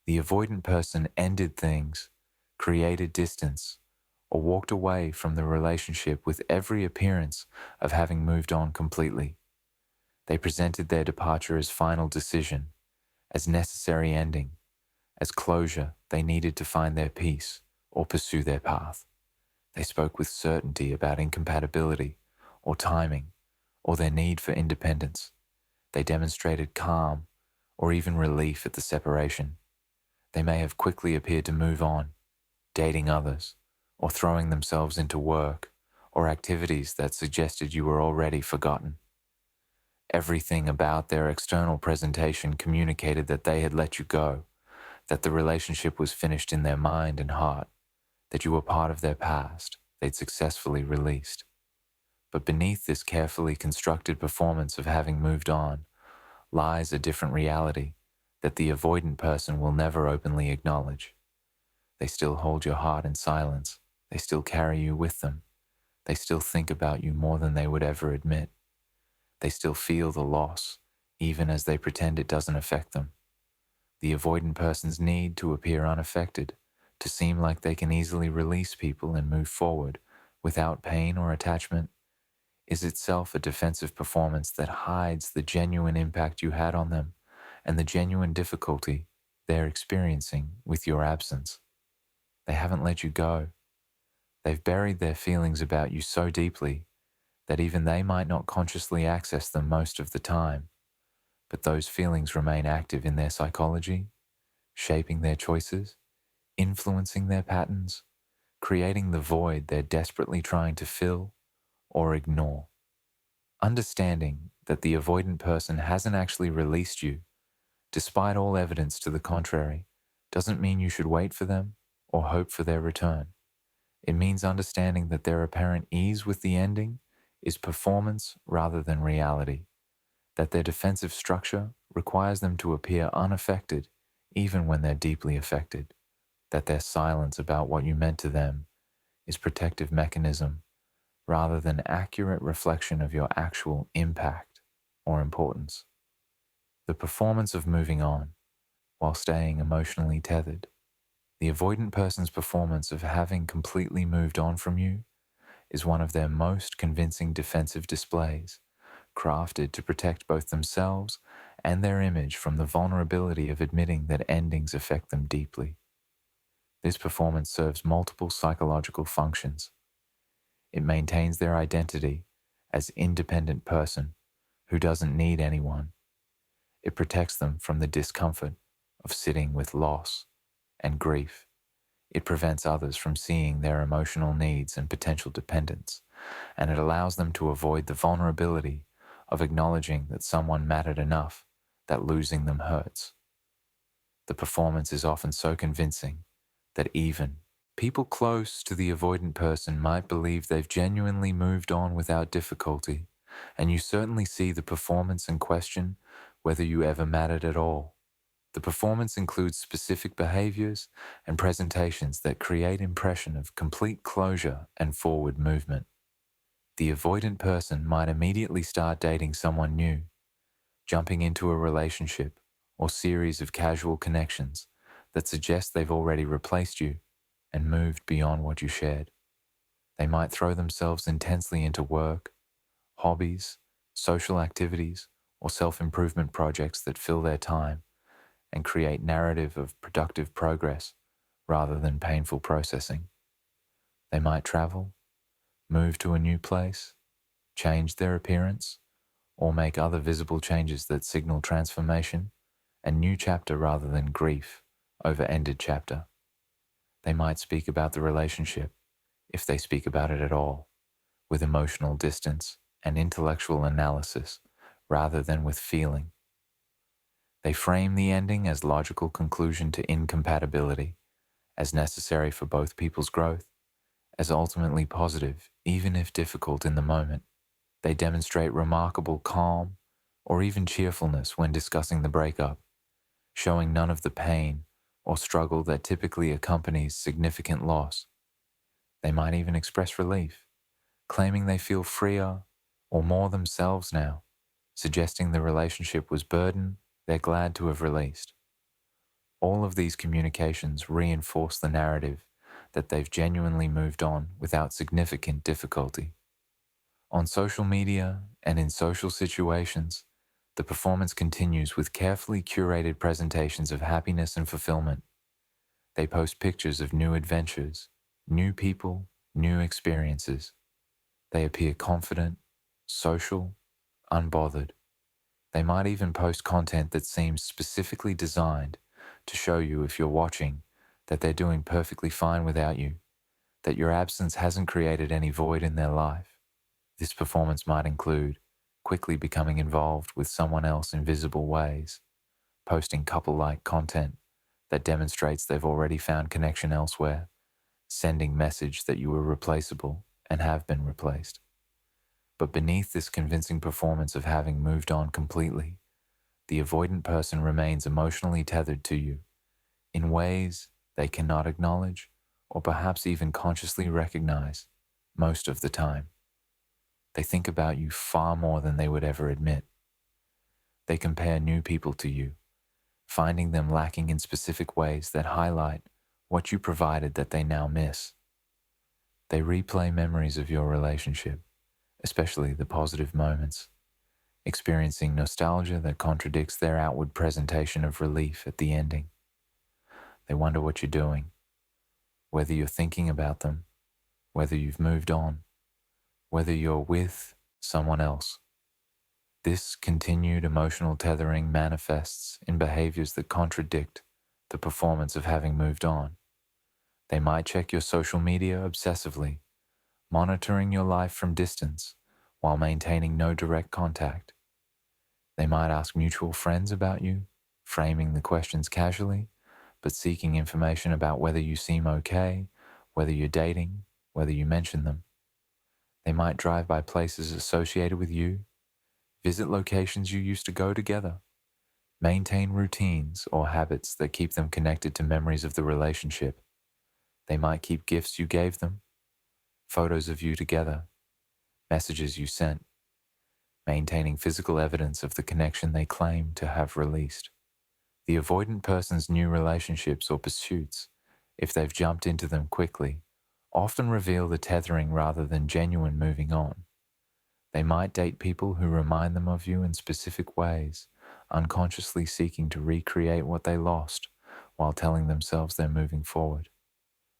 The avoidant person ended things, created distance, or walked away from the relationship with every appearance of having moved on completely. They presented their departure as final decision, as necessary ending, as closure they needed to find their peace or pursue their path. They spoke with certainty about incompatibility or timing or their need for independence. They demonstrated calm or even relief at the separation. They may have quickly appeared to move on, dating others, or throwing themselves into work or activities that suggested you were already forgotten. Everything about their external presentation communicated that they had let you go, that the relationship was finished in their mind and heart, that you were part of their past they'd successfully released. But beneath this carefully constructed performance of having moved on lies a different reality that the avoidant person will never openly acknowledge. They still hold your heart in silence. They still carry you with them. They still think about you more than they would ever admit. They still feel the loss, even as they pretend it doesn't affect them. The avoidant person's need to appear unaffected, to seem like they can easily release people and move forward without pain or attachment, is itself a defensive performance that hides the genuine impact you had on them and the genuine difficulty they're experiencing with your absence. They haven't let you go. They've buried their feelings about you so deeply that even they might not consciously access them most of the time, but those feelings remain active in their psychology, shaping their choices, influencing their patterns, creating the void they're desperately trying to fill or ignore. Understanding that the avoidant person hasn't actually released you, despite all evidence to the contrary, doesn't mean you should wait for them or hope for their return. It means understanding that their apparent ease with the ending is performance rather than reality, that their defensive structure requires them to appear unaffected even when they're deeply affected, that their silence about what you meant to them is protective mechanism rather than accurate reflection of your actual impact or importance. The performance of moving on while staying emotionally tethered. The avoidant person's performance of having completely moved on from you is one of their most convincing defensive displays, crafted to protect both themselves and their image from the vulnerability of admitting that endings affect them deeply. This performance serves multiple psychological functions. It maintains their identity as independent person who doesn't need anyone. It protects them from the discomfort of sitting with loss and grief. It prevents others from seeing their emotional needs and potential dependence, and it allows them to avoid the vulnerability of acknowledging that someone mattered enough that losing them hurts. The performance is often so convincing that even people close to the avoidant person might believe they've genuinely moved on without difficulty, and you certainly see the performance and question whether you ever mattered at all. The performance includes specific behaviors and presentations that create impression of complete closure and forward movement. The avoidant person might immediately start dating someone new, jumping into a relationship or series of casual connections that suggest they've already replaced you and moved beyond what you shared. They might throw themselves intensely into work, hobbies, social activities, or self-improvement projects that fill their time and create narrative of productive progress rather than painful processing. They might travel, move to a new place, change their appearance, or make other visible changes that signal transformation and new chapter rather than grief over ended chapter. They might speak about the relationship, if they speak about it at all, with emotional distance and intellectual analysis rather than with feeling. They frame the ending as logical conclusion to incompatibility, as necessary for both people's growth, as ultimately positive, even if difficult in the moment. They demonstrate remarkable calm or even cheerfulness when discussing the breakup, showing none of the pain or struggle that typically accompanies significant loss. They might even express relief, claiming they feel freer or more themselves now, suggesting the relationship was burden they're glad to have released. All of these communications reinforce the narrative that they've genuinely moved on without significant difficulty. On social media and in social situations, the performance continues with carefully curated presentations of happiness and fulfillment. They post pictures of new adventures, new people, new experiences. They appear confident, social, unbothered. They might even post content that seems specifically designed to show you, if you're watching, that they're doing perfectly fine without you, that your absence hasn't created any void in their life. This performance might include quickly becoming involved with someone else in visible ways, posting couple-like content that demonstrates they've already found connection elsewhere, sending message that you were replaceable and have been replaced. But beneath this convincing performance of having moved on completely, the avoidant person remains emotionally tethered to you in ways they cannot acknowledge or perhaps even consciously recognize most of the time. They think about you far more than they would ever admit. They compare new people to you, finding them lacking in specific ways that highlight what you provided that they now miss. They replay memories of your relationship, especially the positive moments, experiencing nostalgia that contradicts their outward presentation of relief at the ending. They wonder what you're doing, whether you're thinking about them, whether you've moved on, whether you're with someone else. This continued emotional tethering manifests in behaviors that contradict the performance of having moved on. They might check your social media obsessively, monitoring your life from distance while maintaining no direct contact. They might ask mutual friends about you, framing the questions casually, but seeking information about whether you seem okay, whether you're dating, whether you mention them. They might drive by places associated with you, visit locations you used to go together, maintain routines or habits that keep them connected to memories of the relationship. They might keep gifts you gave them, photos of you together, messages you sent, maintaining physical evidence of the connection they claim to have released. The avoidant person's new relationships or pursuits, if they've jumped into them quickly, often reveal the tethering rather than genuine moving on. They might date people who remind them of you in specific ways, unconsciously seeking to recreate what they lost while telling themselves they're moving forward.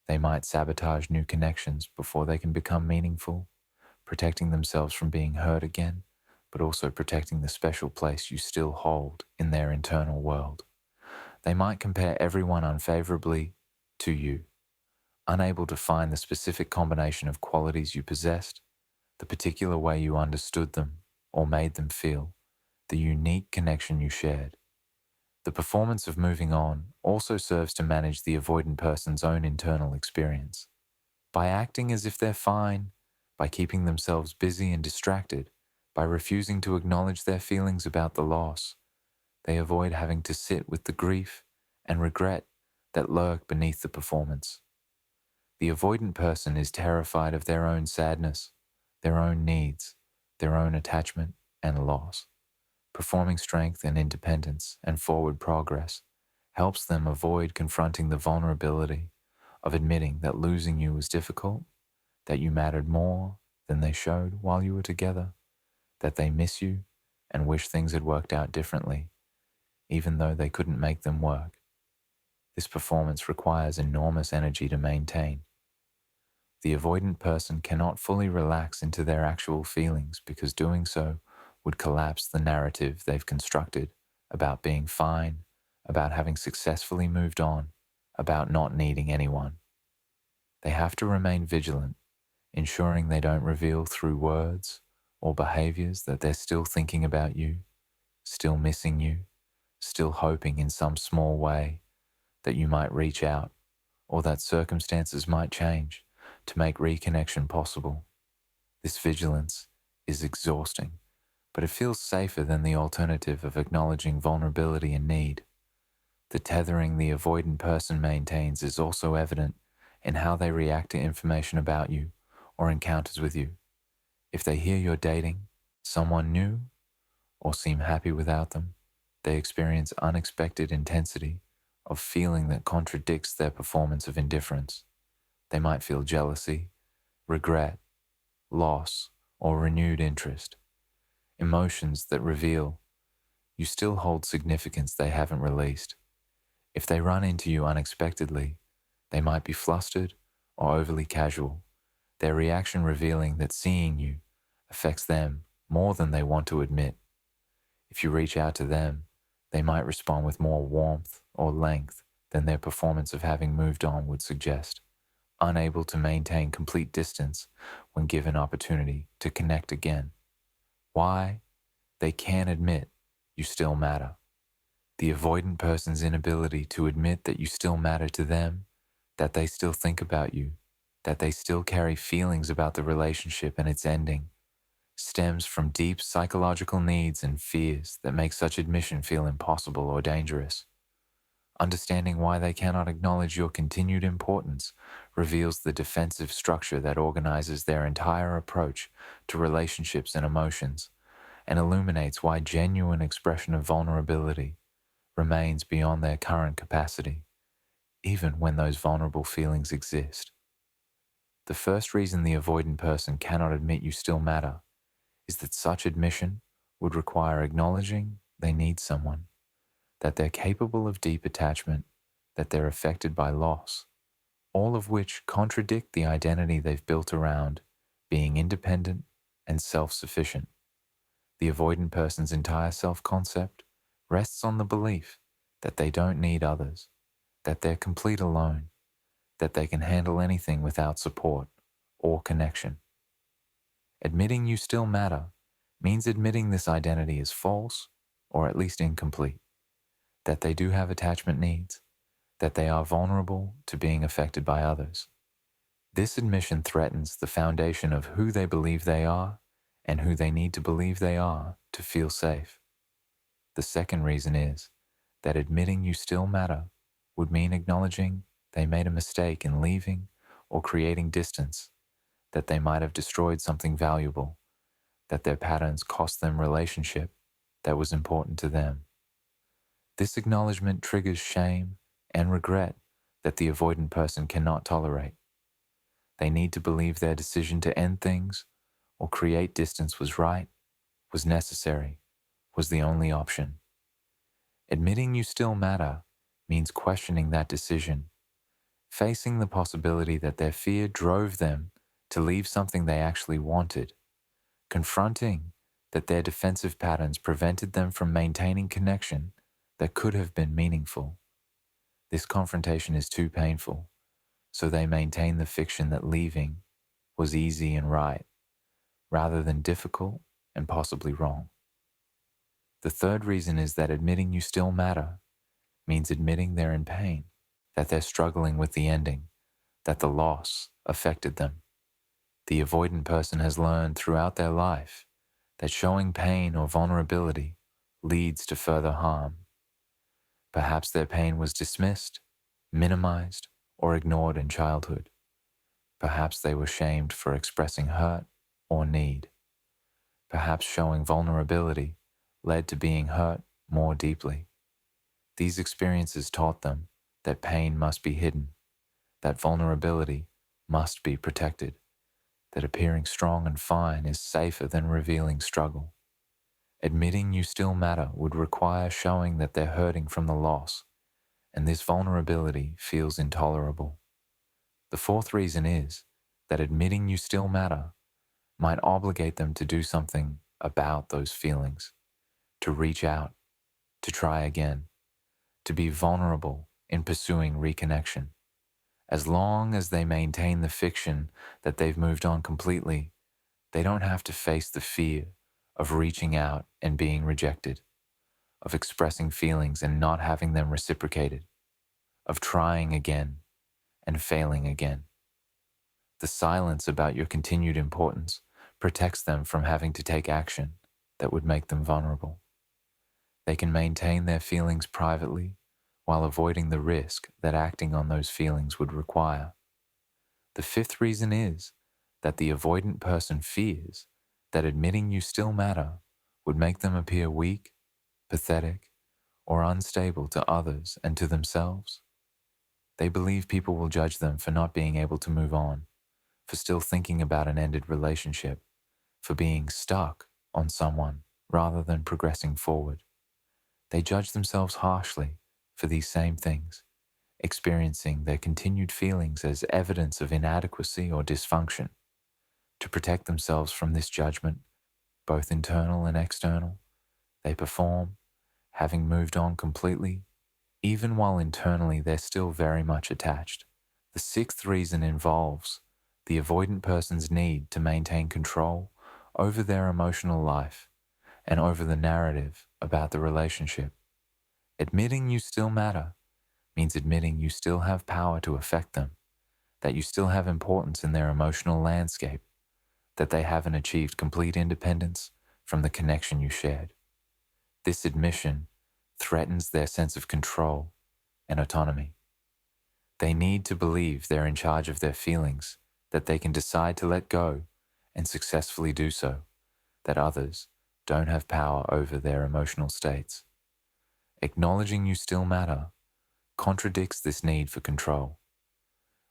They might sabotage new connections before they can become meaningful, protecting themselves from being hurt again, but also protecting the special place you still hold in their internal world. They might compare everyone unfavorably to you, unable to find the specific combination of qualities you possessed, the particular way you understood them or made them feel, the unique connection you shared. The performance of moving on also serves to manage the avoidant person's own internal experience. By acting as if they're fine, by keeping themselves busy and distracted, by refusing to acknowledge their feelings about the loss, they avoid having to sit with the grief and regret that lurk beneath the performance. The avoidant person is terrified of their own sadness, their own needs, their own attachment and loss. Performing strength and independence and forward progress helps them avoid confronting the vulnerability of admitting that losing you was difficult, that you mattered more than they showed while you were together, that they miss you and wish things had worked out differently, even though they couldn't make them work. This performance requires enormous energy to maintain. The avoidant person cannot fully relax into their actual feelings because doing so would collapse the narrative they've constructed about being fine, about having successfully moved on, about not needing anyone. They have to remain vigilant, ensuring they don't reveal through words or behaviors that they're still thinking about you, still missing you, still hoping in some small way that you might reach out or that circumstances might change to make reconnection possible. This vigilance is exhausting, but it feels safer than the alternative of acknowledging vulnerability and need. The tethering the avoidant person maintains is also evident in how they react to information about you or encounters with you. If they hear you're dating someone new or seem happy without them, they experience unexpected intensity of feeling that contradicts their performance of indifference. They might feel jealousy, regret, loss, or renewed interest, emotions that reveal you still hold significance they haven't released. If they run into you unexpectedly, they might be flustered or overly casual, their reaction revealing that seeing you affects them more than they want to admit. If you reach out to them, they might respond with more warmth or length than their performance of having moved on would suggest, unable to maintain complete distance when given opportunity to connect again. Why? They can't admit you still matter. The avoidant person's inability to admit that you still matter to them, that they still think about you, that they still carry feelings about the relationship and its ending, stems from deep psychological needs and fears that make such admission feel impossible or dangerous. Understanding why they cannot acknowledge your continued importance reveals the defensive structure that organizes their entire approach to relationships and emotions, and illuminates why genuine expression of vulnerability remains beyond their current capacity, even when those vulnerable feelings exist. The first reason the avoidant person cannot admit you still matter is that such admission would require acknowledging they need someone, that they're capable of deep attachment, that they're affected by loss, all of which contradict the identity they've built around being independent and self-sufficient. The avoidant person's entire self-concept rests on the belief that they don't need others, that they're complete alone, that they can handle anything without support or connection. Admitting you still matter means admitting this identity is false or at least incomplete, that they do have attachment needs, that they are vulnerable to being affected by others. This admission threatens the foundation of who they believe they are and who they need to believe they are to feel safe. The second reason is that admitting you still matter would mean acknowledging they made a mistake in leaving or creating distance, that they might have destroyed something valuable, that their patterns cost them relationship that was important to them. This acknowledgement triggers shame and regret that the avoidant person cannot tolerate. They need to believe their decision to end things or create distance was right, was necessary, was the only option. Admitting you still matter means questioning that decision, facing the possibility that their fear drove them to leave something they actually wanted, confronting that their defensive patterns prevented them from maintaining connection that could have been meaningful. This confrontation is too painful, so they maintain the fiction that leaving was easy and right, rather than difficult and possibly wrong. The third reason is that admitting you still matter means admitting they're in pain, that they're struggling with the ending, that the loss affected them. The avoidant person has learned throughout their life that showing pain or vulnerability leads to further harm. Perhaps their pain was dismissed, minimized, or ignored in childhood. Perhaps they were shamed for expressing hurt or need. Perhaps showing vulnerability led to being hurt more deeply. These experiences taught them that pain must be hidden, that vulnerability must be protected, that appearing strong and fine is safer than revealing struggle. Admitting you still matter would require showing that they're hurting from the loss, and this vulnerability feels intolerable. The fourth reason is that admitting you still matter might obligate them to do something about those feelings, to reach out, to try again, to be vulnerable in pursuing reconnection. As long as they maintain the fiction that they've moved on completely, they don't have to face the fear of reaching out and being rejected, of expressing feelings and not having them reciprocated, of trying again and failing again. The silence about your continued importance protects them from having to take action that would make them vulnerable. They can maintain their feelings privately while avoiding the risk that acting on those feelings would require. The fifth reason is that the avoidant person fears that admitting you still matter would make them appear weak, pathetic, or unstable to others and to themselves. They believe people will judge them for not being able to move on, for still thinking about an ended relationship, for being stuck on someone rather than progressing forward. They judge themselves harshly for these same things, experiencing their continued feelings as evidence of inadequacy or dysfunction. To protect themselves from this judgment, both internal and external, they perform, having moved on completely, even while internally they're still very much attached. The sixth reason involves the avoidant person's need to maintain control over their emotional life and over the narrative about the relationship. Admitting you still matter means admitting you still have power to affect them, that you still have importance in their emotional landscape, that they haven't achieved complete independence from the connection you shared. This admission threatens their sense of control and autonomy. They need to believe they're in charge of their feelings, that they can decide to let go and successfully do so, that others don't have power over their emotional states. Acknowledging you still matter contradicts this need for control.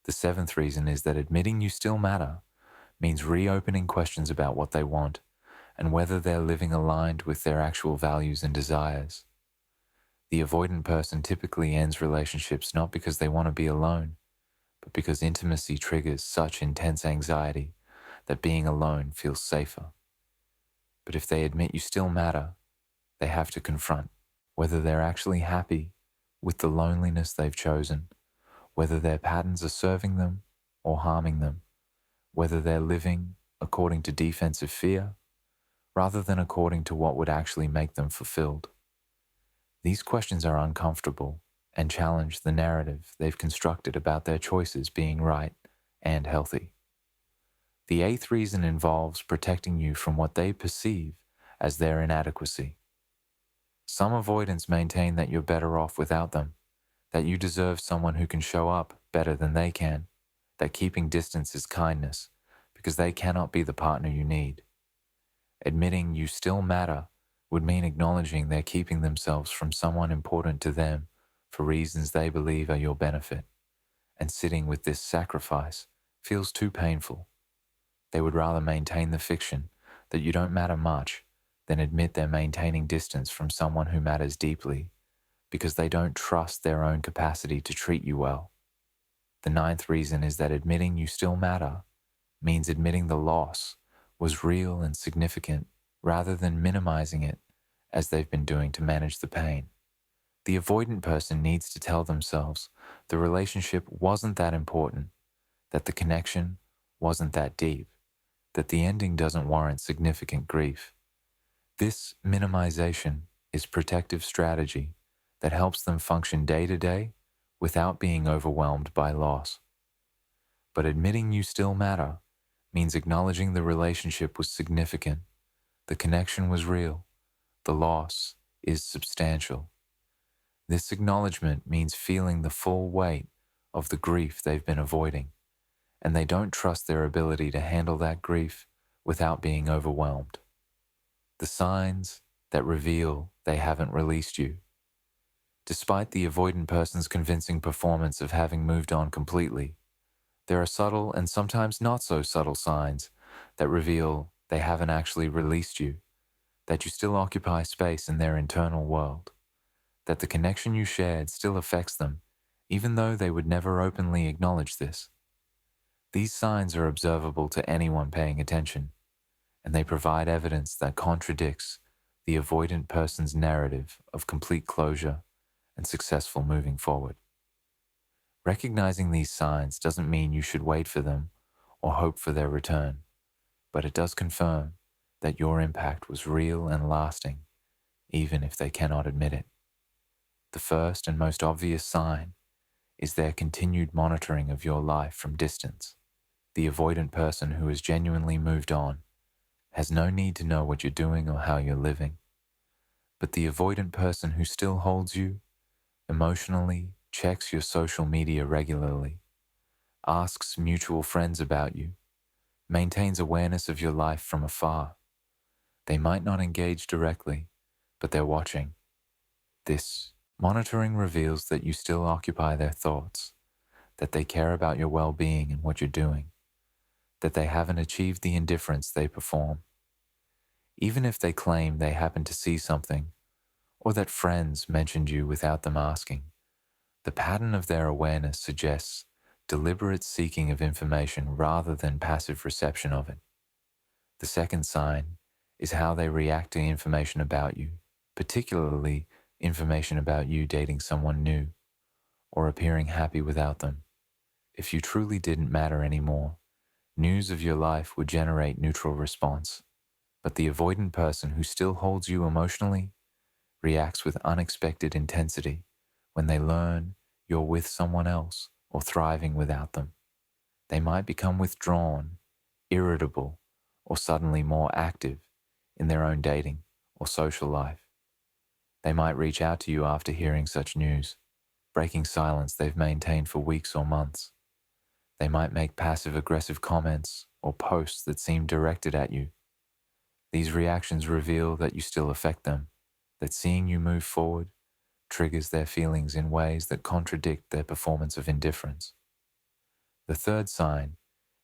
The seventh reason is that admitting you still matter means reopening questions about what they want and whether they're living aligned with their actual values and desires. The avoidant person typically ends relationships not because they want to be alone, but because intimacy triggers such intense anxiety that being alone feels safer. But if they admit you still matter, they have to confront whether they're actually happy with the loneliness they've chosen, whether their patterns are serving them or harming them, whether they're living according to defensive fear rather than according to what would actually make them fulfilled. These questions are uncomfortable and challenge the narrative they've constructed about their choices being right and healthy. The eighth reason involves protecting you from what they perceive as their inadequacy. Some avoidants maintain that you're better off without them, that you deserve someone who can show up better than they can, that keeping distance is kindness because they cannot be the partner you need. Admitting you still matter would mean acknowledging they're keeping themselves from someone important to them for reasons they believe are your benefit, and sitting with this sacrifice feels too painful. They would rather maintain the fiction that you don't matter much than admit they're maintaining distance from someone who matters deeply because they don't trust their own capacity to treat you well. The ninth reason is that admitting you still matter means admitting the loss was real and significant rather than minimizing it as they've been doing to manage the pain. The avoidant person needs to tell themselves the relationship wasn't that important, that the connection wasn't that deep, that the ending doesn't warrant significant grief. This minimization is protective strategy that helps them function day to day without being overwhelmed by loss. But admitting you still matter means acknowledging the relationship was significant, the connection was real, the loss is substantial. This acknowledgement means feeling the full weight of the grief they've been avoiding, and they don't trust their ability to handle that grief without being overwhelmed. The signs that reveal they haven't released you. Despite the avoidant person's convincing performance of having moved on completely, there are subtle and sometimes not so subtle signs that reveal they haven't actually released you, that you still occupy space in their internal world, that the connection you shared still affects them, even though they would never openly acknowledge this. These signs are observable to anyone paying attention, and they provide evidence that contradicts the avoidant person's narrative of complete closure and successful moving forward. Recognizing these signs doesn't mean you should wait for them or hope for their return, but it does confirm that your impact was real and lasting, even if they cannot admit it. The first and most obvious sign is their continued monitoring of your life from distance. The avoidant person who has genuinely moved on has no need to know what you're doing or how you're living. But the avoidant person who still holds you emotionally checks your social media regularly, asks mutual friends about you, maintains awareness of your life from afar. They might not engage directly, but they're watching. This monitoring reveals that you still occupy their thoughts, that they care about your well-being and what you're doing, that they haven't achieved the indifference they perform. Even if they claim they happen to see something, or that friends mentioned you without them asking, the pattern of their awareness suggests deliberate seeking of information rather than passive reception of it. The second sign is how they react to information about you, particularly information about you dating someone new or appearing happy without them. If you truly didn't matter anymore, news of your life would generate neutral response. But the avoidant person who still holds you emotionally reacts with unexpected intensity when they learn you're with someone else or thriving without them. They might become withdrawn, irritable, or suddenly more active in their own dating or social life. They might reach out to you after hearing such news, breaking silence they've maintained for weeks or months. They might make passive-aggressive comments or posts that seem directed at you. These reactions reveal that you still affect them, that seeing you move forward triggers their feelings in ways that contradict their performance of indifference. The third sign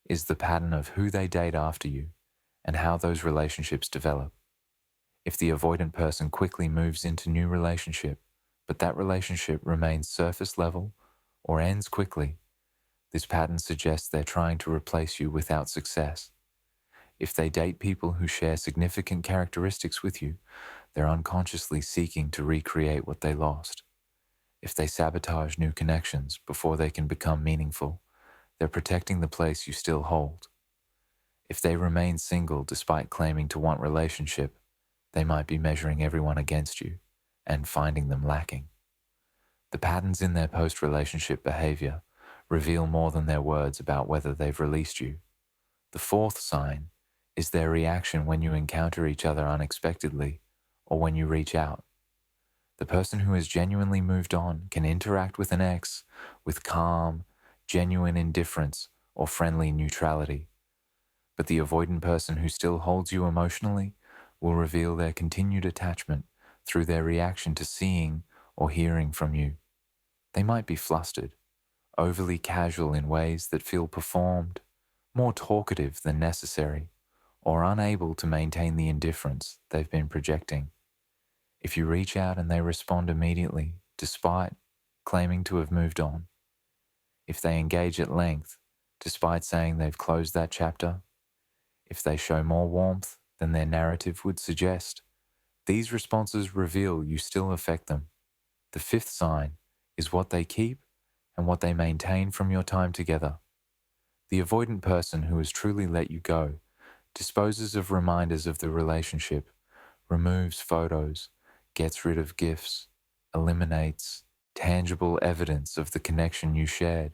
is the pattern of who they date after you and how those relationships develop. If the avoidant person quickly moves into new relationship, but that relationship remains surface level or ends quickly, this pattern suggests they're trying to replace you without success. If they date people who share significant characteristics with you, they're unconsciously seeking to recreate what they lost. If they sabotage new connections before they can become meaningful, they're protecting the place you still hold. If they remain single despite claiming to want relationship, they might be measuring everyone against you and finding them lacking. The patterns in their post-relationship behavior reveal more than their words about whether they've released you. The fourth sign is their reaction when you encounter each other unexpectedly or when you reach out. The person who has genuinely moved on can interact with an ex with calm, genuine indifference or friendly neutrality. But the avoidant person who still holds you emotionally will reveal their continued attachment through their reaction to seeing or hearing from you. They might be flustered, overly casual in ways that feel performed, more talkative than necessary, or unable to maintain the indifference they've been projecting. If you reach out and they respond immediately, despite claiming to have moved on, if they engage at length, despite saying they've closed that chapter, if they show more warmth than their narrative would suggest, these responses reveal you still affect them. The fifth sign is what they keep and what they maintain from your time together. The avoidant person who has truly let you go disposes of reminders of the relationship, removes photos, gets rid of gifts, eliminates tangible evidence of the connection you shared.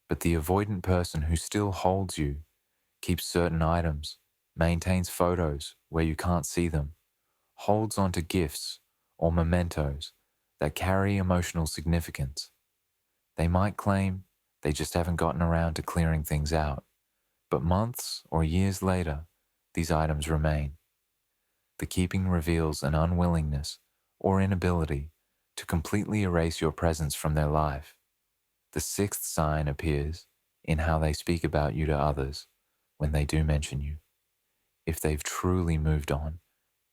But the avoidant person who still holds you keeps certain items, maintains photos where you can't see them, holds onto gifts or mementos that carry emotional significance. They might claim they just haven't gotten around to clearing things out, but months or years later, these items remain. The keeping reveals an unwillingness or inability to completely erase your presence from their life. The sixth sign appears in how they speak about you to others when they do mention you. If they've truly moved on,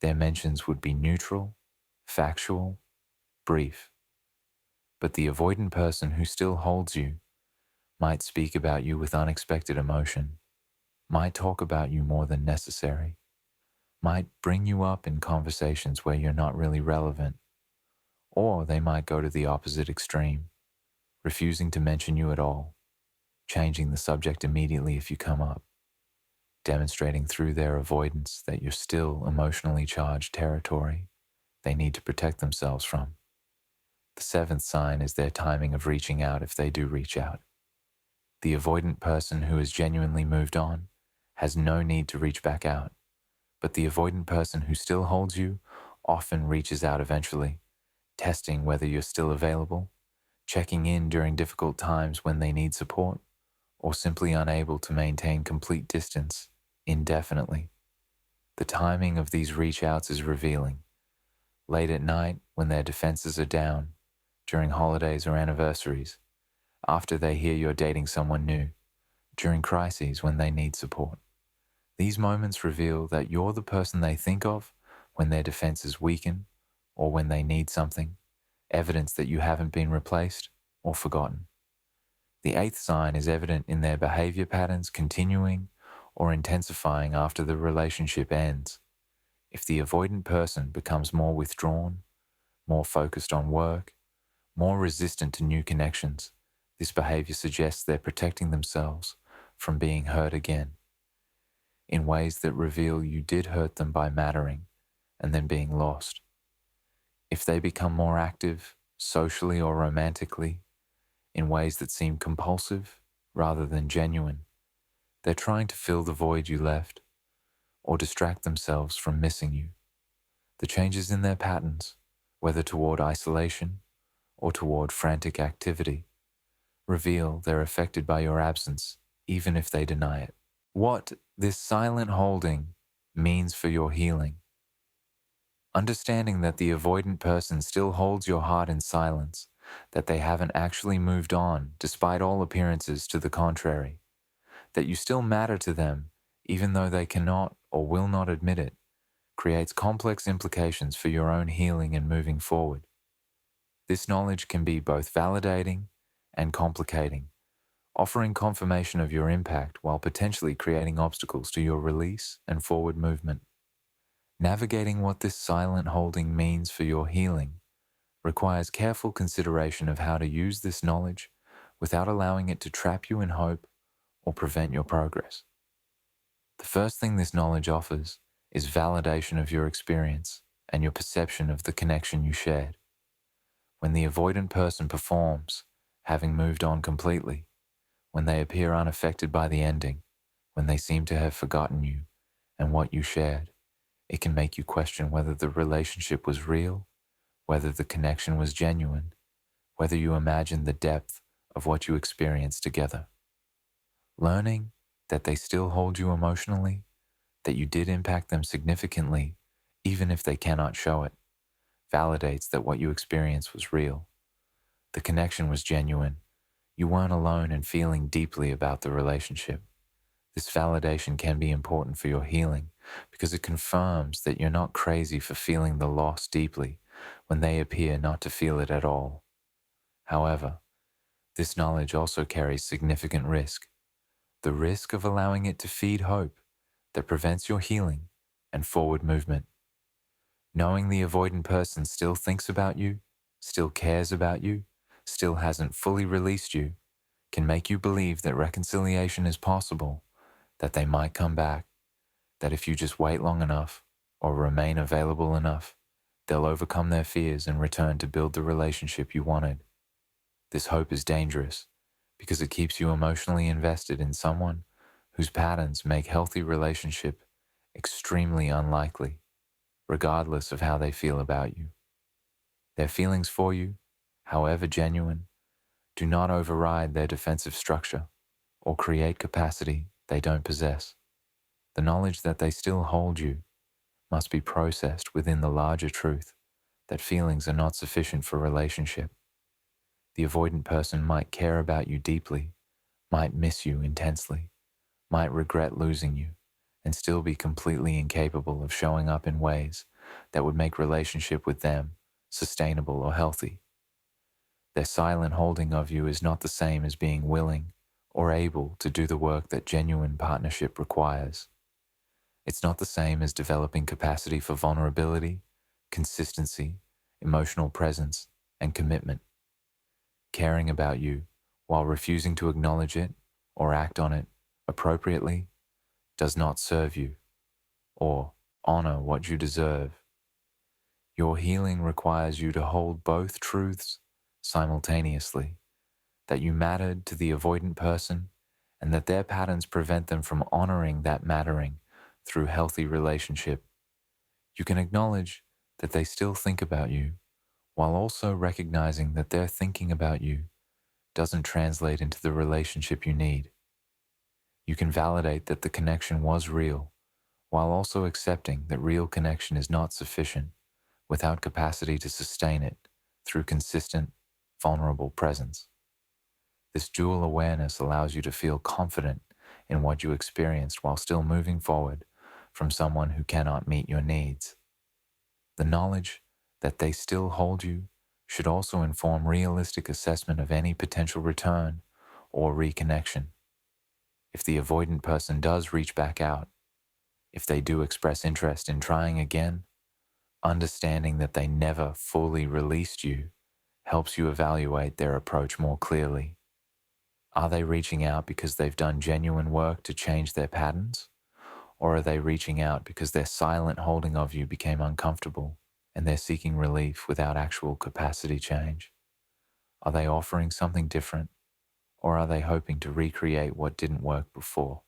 their mentions would be neutral, factual, brief. But the avoidant person who still holds you might speak about you with unexpected emotion, might talk about you more than necessary, might bring you up in conversations where you're not really relevant, or they might go to the opposite extreme, refusing to mention you at all, changing the subject immediately if you come up, demonstrating through their avoidance that you're still emotionally charged territory they need to protect themselves from. The seventh sign is their timing of reaching out if they do reach out. The avoidant person who has genuinely moved on has no need to reach back out, but the avoidant person who still holds you often reaches out eventually, testing whether you're still available, checking in during difficult times when they need support, or simply unable to maintain complete distance indefinitely. The timing of these reach outs is revealing. late at night when their defenses are down, during holidays or anniversaries, after they hear you're dating someone new, during crises when they need support. These moments reveal that you're the person they think of when their defenses weaken or when they need something, evidence that you haven't been replaced or forgotten. The eighth sign is evident in their behavior patterns continuing or intensifying after the relationship ends. If the avoidant person becomes more withdrawn, more focused on work, more resistant to new connections, this behavior suggests they're protecting themselves from being hurt again in ways that reveal you did hurt them by mattering and then being lost. If they become more active, socially or romantically, in ways that seem compulsive rather than genuine, they're trying to fill the void you left or distract themselves from missing you. The changes in their patterns, whether toward isolation or toward frantic activity, reveal they're affected by your absence, even if they deny it. What this silent holding means for your healing. Understanding that the avoidant person still holds your heart in silence, that they haven't actually moved on despite all appearances to the contrary, that you still matter to them even though they cannot or will not admit it, creates complex implications for your own healing and moving forward. This knowledge can be both validating and complicating, offering confirmation of your impact while potentially creating obstacles to your release and forward movement. Navigating what this silent holding means for your healing requires careful consideration of how to use this knowledge without allowing it to trap you in hope or prevent your progress. The first thing this knowledge offers is validation of your experience and your perception of the connection you shared. When the avoidant person performs, having moved on completely, when they appear unaffected by the ending, when they seem to have forgotten you and what you shared, it can make you question whether the relationship was real, whether the connection was genuine, whether you imagined the depth of what you experienced together. Learning that they still hold you emotionally, that you did impact them significantly, even if they cannot show it, validates that what you experienced was real. The connection was genuine. You weren't alone in feeling deeply about the relationship. This validation can be important for your healing because it confirms that you're not crazy for feeling the loss deeply when they appear not to feel it at all. However, this knowledge also carries significant risk. The risk of allowing it to feed hope that prevents your healing and forward movement. Knowing the avoidant person still thinks about you, still cares about you, still hasn't fully released you, can make you believe that reconciliation is possible, that they might come back, that if you just wait long enough or remain available enough, they'll overcome their fears and return to build the relationship you wanted. This hope is dangerous because it keeps you emotionally invested in someone whose patterns make healthy relationship extremely unlikely, regardless of how they feel about you. Their feelings for you, however genuine, do not override their defensive structure or create capacity they don't possess. The knowledge that they still hold you must be processed within the larger truth that feelings are not sufficient for relationship. The avoidant person might care about you deeply, might miss you intensely, might regret losing you, and still be completely incapable of showing up in ways that would make relationship with them sustainable or healthy. Their silent holding of you is not the same as being willing or able to do the work that genuine partnership requires. It's not the same as developing capacity for vulnerability, consistency, emotional presence, and commitment. Caring about you while refusing to acknowledge it or act on it appropriately does not serve you or honor what you deserve. Your healing requires you to hold both truths simultaneously, that you mattered to the avoidant person and that their patterns prevent them from honoring that mattering through healthy relationship. You can acknowledge that they still think about you while also recognizing that their thinking about you doesn't translate into the relationship you need. You can validate that the connection was real while also accepting that real connection is not sufficient, without capacity to sustain it through consistent, vulnerable presence. This dual awareness allows you to feel confident in what you experienced while still moving forward from someone who cannot meet your needs. The knowledge that they still hold you should also inform realistic assessment of any potential return or reconnection. If the avoidant person does reach back out, if they do express interest in trying again, understanding that they never fully released you helps you evaluate their approach more clearly. Are they reaching out because they've done genuine work to change their patterns? Or are they reaching out because their silent holding of you became uncomfortable and they're seeking relief without actual capacity change? Are they offering something different, or are they hoping to recreate what didn't work before?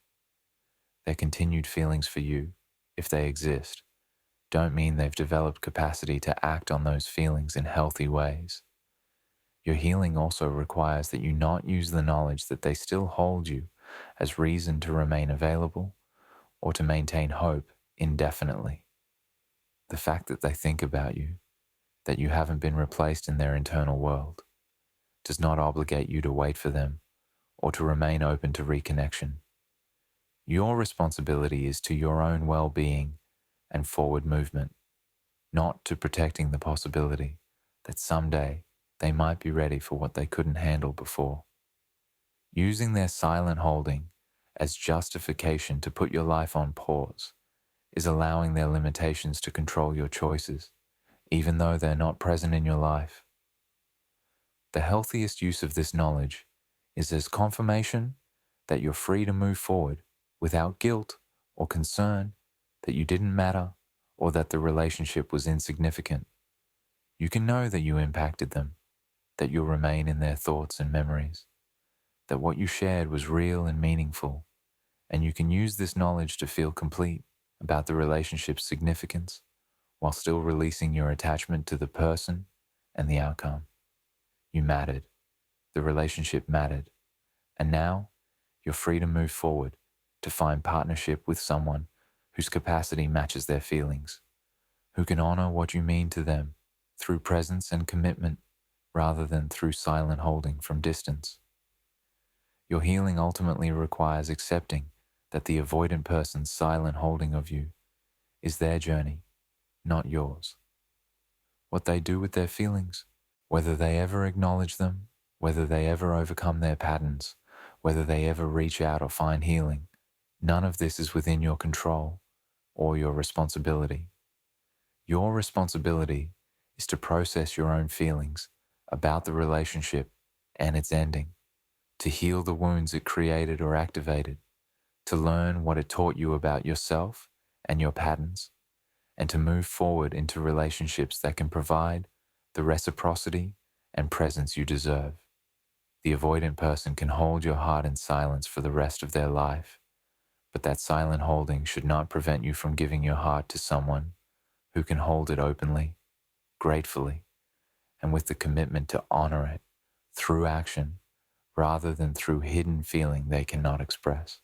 Their continued feelings for you, if they exist, don't mean they've developed capacity to act on those feelings in healthy ways. Your healing also requires that you not use the knowledge that they still hold you as reason to remain available or to maintain hope indefinitely. The fact that they think about you, that you haven't been replaced in their internal world, does not obligate you to wait for them or to remain open to reconnection. Your responsibility is to your own well-being and forward movement, not to protecting the possibility that someday they might be ready for what they couldn't handle before. Using their silent holding as justification to put your life on pause is allowing their limitations to control your choices, even though they're not present in your life. The healthiest use of this knowledge is as confirmation that you're free to move forward without guilt or concern that you didn't matter or that the relationship was insignificant. You can know that you impacted them, that you'll remain in their thoughts and memories, that what you shared was real and meaningful, and you can use this knowledge to feel complete about the relationship's significance while still releasing your attachment to the person and the outcome. You mattered, the relationship mattered, and now you're free to move forward to find partnership with someone whose capacity matches their feelings, who can honor what you mean to them through presence and commitment rather than through silent holding from distance. Your healing ultimately requires accepting that the avoidant person's silent holding of you is their journey, not yours. What they do with their feelings, whether they ever acknowledge them, whether they ever overcome their patterns, whether they ever reach out or find healing, none of this is within your control or your responsibility. Your responsibility is to process your own feelings about the relationship and its ending, to heal the wounds it created or activated, to learn what it taught you about yourself and your patterns, and to move forward into relationships that can provide the reciprocity and presence you deserve. The avoidant person can hold your heart in silence for the rest of their life, but that silent holding should not prevent you from giving your heart to someone who can hold it openly, gratefully, and with the commitment to honor it through action rather than through hidden feeling they cannot express.